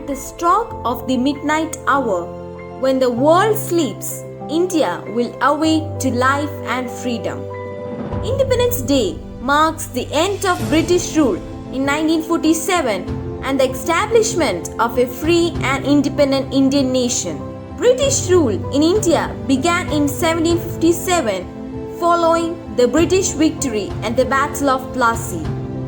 At the stroke of the midnight hour, when the world sleeps, India will awake to life and freedom. Independence Day marks the end of British rule in 1947 and the establishment of a free and independent Indian nation. British rule in India began in 1757 following the British victory at the Battle of Plassey.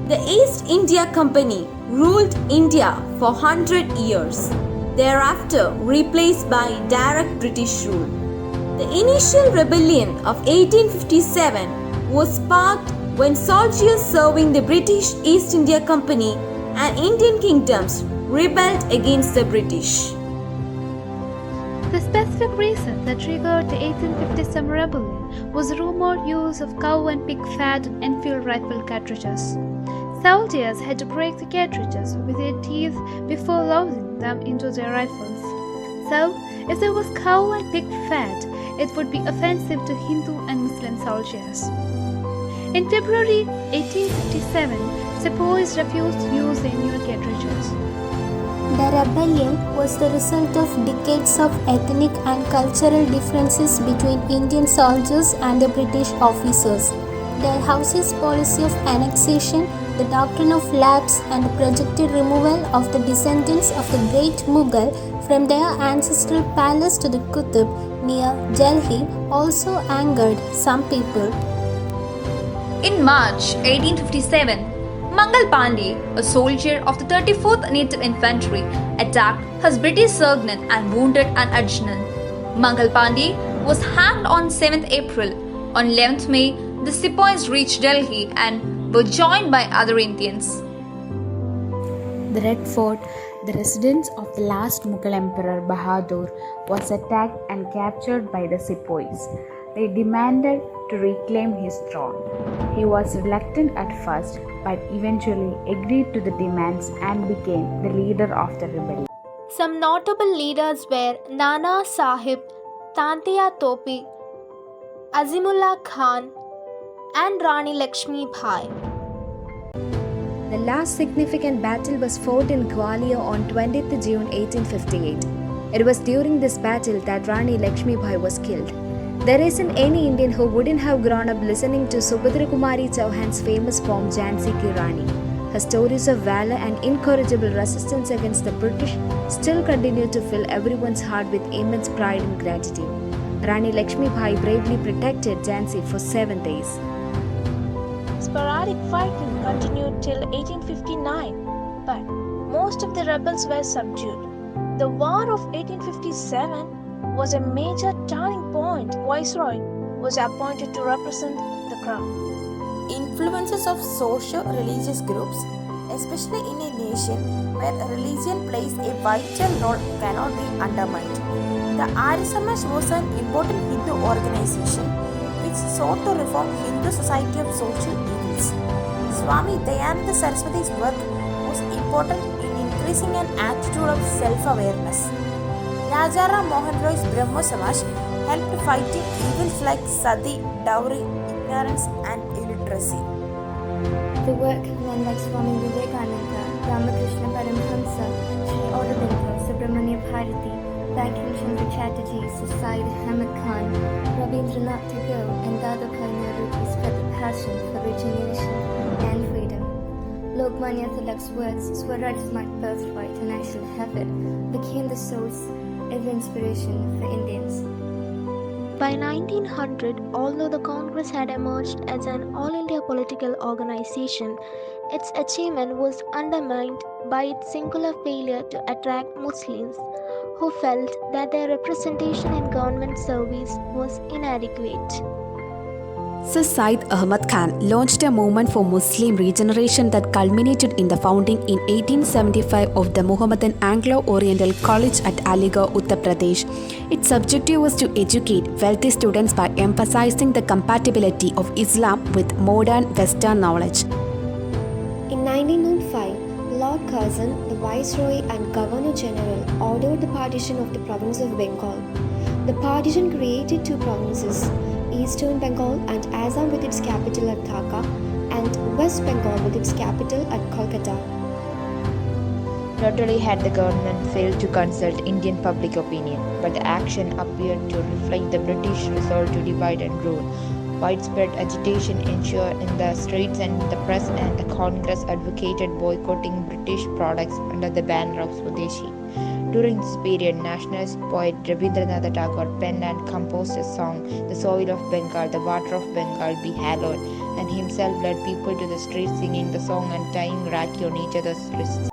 The East India Company ruled India for 100 years, thereafter replaced by direct British rule. The initial rebellion of 1857 was sparked when soldiers serving the British East India Company and Indian kingdoms rebelled against the British. The specific reason that triggered the 1857 rebellion was rumored use of cow and pig fat in Enfield rifle cartridges. Soldiers had to break the cartridges with their teeth before loading them into their rifles. So, if there was cow and pig fat, it would be offensive to Hindu and Muslim soldiers. In February 1857, sepoys refused to use the new cartridges. The rebellion was the result of decades of ethnic and cultural differences between Indian soldiers and the British officers. Dalhousie's policy of annexation, the doctrine of lapse, and the projected removal of the descendants of the great Mughal from their ancestral palace to the Qutb near Delhi also angered some people. In March 1857, Mangal Pandey, a soldier of the 34th Native Infantry, attacked his British sergeant and wounded an adjutant. Mangal Pandey was hanged on 7th April. On 11th May, the sepoys reached Delhi and were joined by other Indians. The Red Fort, the residence of the last Mughal Emperor Bahadur, was attacked and captured by the sepoys. They demanded to reclaim his throne. He was reluctant at first, but eventually agreed to the demands and became the leader of the rebellion. Some notable leaders were Nana Sahib, Tantiya Topi, Azimullah Khan, and Rani Lakshmi Bhai. The last significant battle was fought in Gwalior on 20th June 1858. It was during this battle that Rani Lakshmi Bhai was killed. There isn't any Indian who wouldn't have grown up listening to Subhadra Kumari Chauhan's famous poem Jhansi Ki Rani. Her stories of valor and incorrigible resistance against the British still continue to fill everyone's heart with immense pride and gratitude. Rani Lakshmi Bhai bravely protected Jhansi for 7 days. Sporadic fighting continued till 1859, but most of the rebels were subdued. The War of 1857 was a major turning point. Viceroy was appointed to represent the crown. Influences of socio-religious groups, especially in a nation where religion plays a vital role, cannot be undermined. The Arya Samaj was an important Hindu organization which sought to reform Hindu society of social evils. Swami Dayananda Saraswati's work was important in increasing an attitude of self-awareness. Rajaram Mohan Roy's Brahmo Samaj helped fighting evils like sati, dowry, ignorance and illiteracy. The work men like Swami Vivekananda, Ramakrishna Paramhamsa, Sri Aurobindo, Subramanya Bharati, Bankim Chandra Chatterjee, Said Ahmed Khan, Rabindranath Tagore and Dadabhai Nehru spread the passion for regeneration and freedom. Lokmanya Tilak's words, Swaraj is my birthright and I shall have it, became the source of inspiration for Indians. By 1900, although the Congress had emerged as an all-India political organization, its achievement was undermined by its singular failure to attract Muslims, who felt that their representation in government service was inadequate. Sir Syed Ahmad Khan launched a movement for Muslim regeneration that culminated in the founding in 1875 of the Mohammedan Anglo-Oriental College at Aligarh, Uttar Pradesh. Its objective was to educate wealthy students by emphasizing the compatibility of Islam with modern Western knowledge. In 1905, Lord Curzon, the Viceroy and Governor General, ordered the partition of the province of Bengal. The partition created two provinces, Eastern Bengal and Assam with its capital at Dhaka, and West Bengal with its capital at Kolkata. Not only had the government failed to consult Indian public opinion, but the action appeared to reflect the British resolve to divide and rule. Widespread agitation ensued in the streets, and the press and the Congress advocated boycotting British products under the banner of Swadeshi. During this period, nationalist poet Rabindranath Tagore penned and composed a song, "The Soil of Bengal, the Water of Bengal be hallowed," and himself led people to the streets singing the song and tying Rakhi on each other's wrists.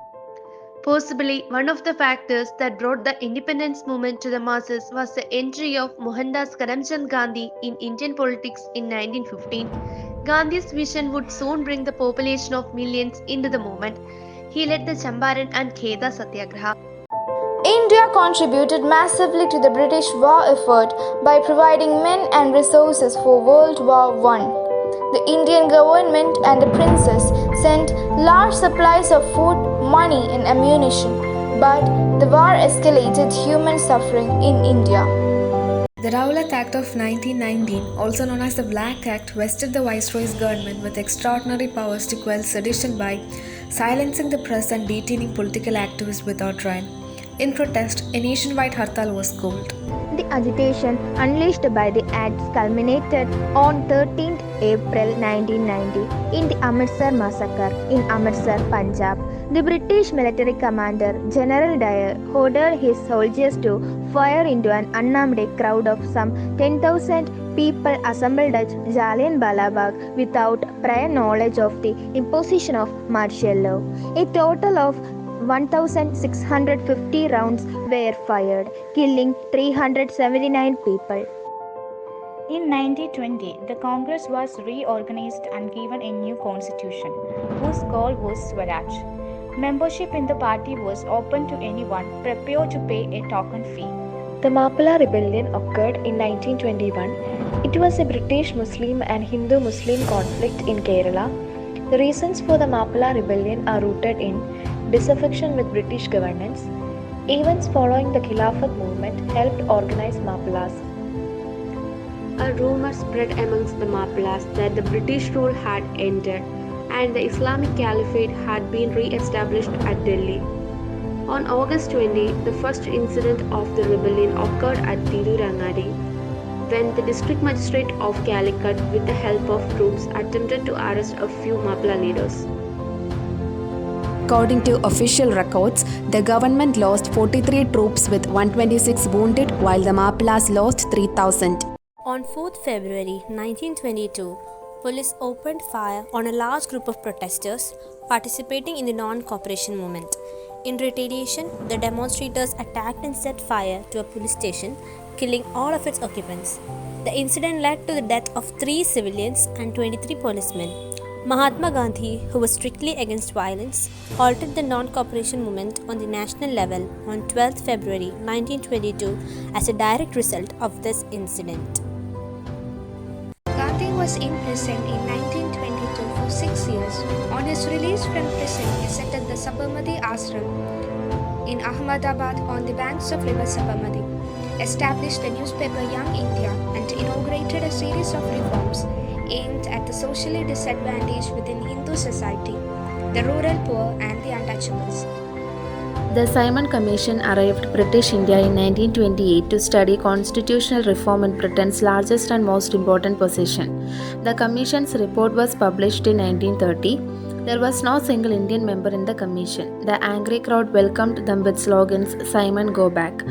Possibly one of the factors that brought the independence movement to the masses was the entry of Mohandas Karamchand Gandhi in Indian politics in 1915. Gandhi's vision would soon bring the population of millions into the movement. He led the Champaran and Kheda Satyagraha. India contributed massively to the British war effort by providing men and resources for World War I. The Indian government and the princes sent large supplies of food, money, and ammunition, but the war escalated human suffering in India. The Rowlatt Act of 1919, also known as the Black Act, vested the Viceroy's government with extraordinary powers to quell sedition by silencing the press and detaining political activists without trial. In protest, a nationwide hartal was called. The agitation unleashed by the acts culminated on 13th April 1990 in the Amritsar massacre in Amritsar, Punjab. The British military commander General Dyer ordered his soldiers to fire into an unarmed crowd of some 10,000 people assembled at Jallianwala Bagh without prior knowledge of the imposition of martial law. A total of 1,650 rounds were fired, killing 379 people. In 1920, the Congress was reorganized and given a new constitution, whose goal was Swaraj. Membership in the party was open to anyone prepared to pay a token fee. The Mappala Rebellion occurred in 1921. It was a British Muslim and Hindu Muslim conflict in Kerala. The reasons for the Mappala Rebellion are rooted in disaffection with British governance. Events following the Khilafat movement helped organize Mappalas. A rumor spread amongst the Mappalas that the British rule had ended and the Islamic Caliphate had been re-established at Delhi. On August 20, the first incident of the rebellion occurred at Tirurangadi, when the district magistrate of Calicut, with the help of troops, attempted to arrest a few Mappala leaders. According to official records, the government lost 43 troops with 126 wounded, while the Mappalas lost 3,000. On 4th February 1922, police opened fire on a large group of protesters participating in the non-cooperation movement. In retaliation, the demonstrators attacked and set fire to a police station, killing all of its occupants. The incident led to the death of 3 civilians and 23 policemen. Mahatma Gandhi, who was strictly against violence, halted the non-cooperation movement on the national level on 12th February 1922 as a direct result of this incident. Gandhi was imprisoned in 1922 for 6 years. On his release from prison, he settled the Sabarmati Ashram in Ahmedabad on the banks of river Sabarmati, established the newspaper Young India, and inaugurated a series of reforms aimed at the socially disadvantaged within Hindu society, the rural poor and the untouchables. The Simon Commission arrived British India in 1928 to study constitutional reform in Britain's largest and most important position. The Commission's report was published in 1930. There was no single Indian member in the Commission. The angry crowd welcomed them with slogans, "Simon, go back."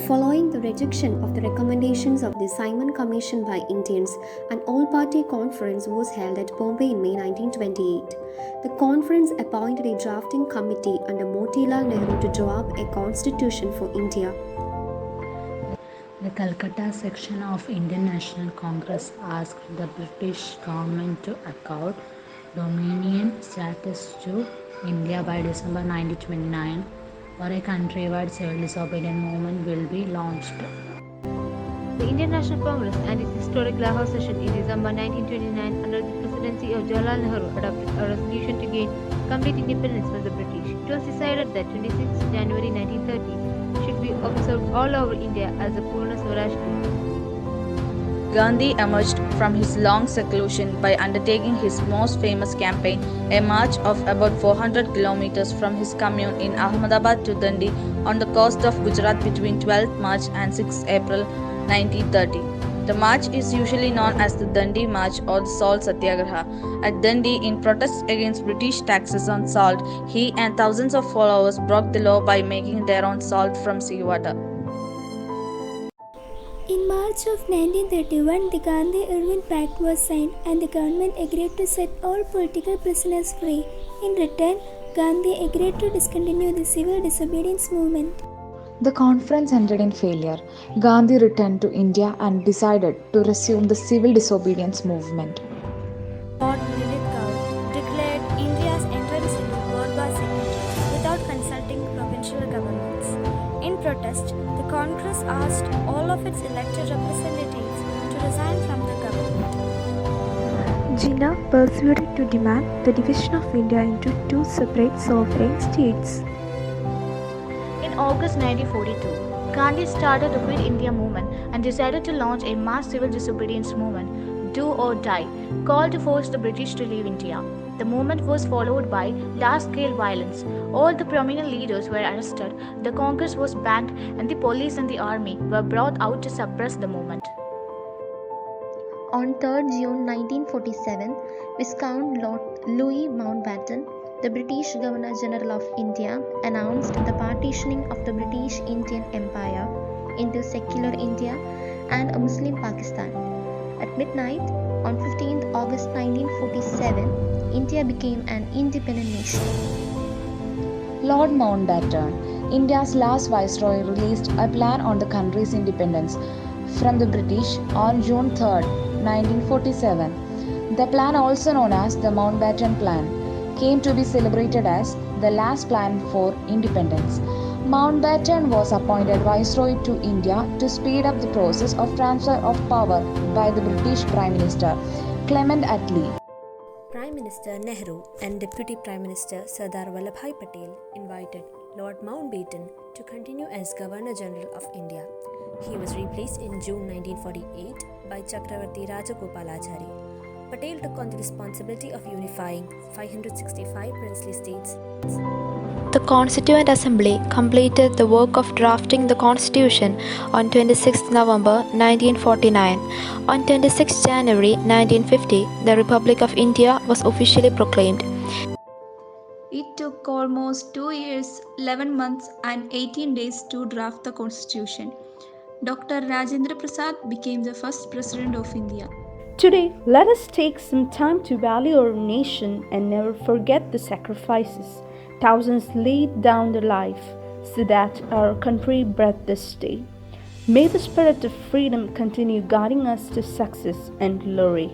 Following the rejection of the recommendations of the Simon Commission by Indians, an all-party conference was held at Bombay in May 1928. The conference appointed a drafting committee under Motilal Nehru to draw up a constitution for India. The Calcutta section of Indian National Congress asked the British government to accord dominion status to India by December 1929. Or a countrywide civil disobedience movement will be launched. The Indian National Congress and its historic Lahore session in December 1929 under the presidency of Jawaharlal Nehru adopted a resolution to gain complete independence from the British. It was decided that 26 January 1930 should be observed all over India as the Purna Swaraj Day. Gandhi emerged from his long seclusion by undertaking his most famous campaign, a march of about 400 kilometers from his commune in Ahmedabad to Dundee on the coast of Gujarat between 12th March and 6th April 1930. The march is usually known as the Dundee March or the Salt Satyagraha. At Dundee, in protest against British taxes on salt, he and thousands of followers broke the law by making their own salt from seawater. In March of 1931, the Gandhi-Irwin Pact was signed and the government agreed to set all political prisoners free. In return, Gandhi agreed to discontinue the civil disobedience movement. The conference ended in failure. Gandhi returned to India and decided to resume the civil disobedience movement. Lord Lilithgow declared India's entrance into World War II without consulting provincial governments. In protest, the Congress asked all of its elected representatives to resign from the government. Jinnah persuaded to demand the division of India into two separate sovereign states. In August 1942, Gandhi started the Quit India movement and decided to launch a mass civil disobedience movement, Do or Die, called to force the British to leave India. The movement was followed by large-scale violence. All the prominent leaders were arrested, the Congress was banned, and the police and the army were brought out to suppress the movement. On 3rd June 1947, Viscount Lord Louis Mountbatten, the British Governor-General of India, announced the partitioning of the British Indian Empire into secular India and a Muslim Pakistan. At midnight, on 15th August 1947, India became an independent nation. Lord Mountbatten, India's last viceroy, released a plan on the country's independence from the British on June 3, 1947. The plan, also known as the Mountbatten Plan, came to be celebrated as the last plan for independence. Mountbatten was appointed Viceroy to India to speed up the process of transfer of power by the British Prime Minister Clement Attlee. Prime Minister Nehru and Deputy Prime Minister Sardar Vallabhbhai Patel invited Lord Mountbatten to continue as Governor-General of India. He was replaced in June 1948 by Chakravarti Rajagopalachari. Patel took on the responsibility of unifying 565 princely states. The Constituent Assembly completed the work of drafting the Constitution on 26 November 1949. On 26 January 1950, the Republic of India was officially proclaimed. It took almost 2 years, 11 months and 18 days to draft the Constitution. Dr. Rajendra Prasad became the first President of India. Today, let us take some time to value our nation and never forget the sacrifices thousands laid down their life so that our country breathed this day. May the spirit of freedom continue guiding us to success and glory.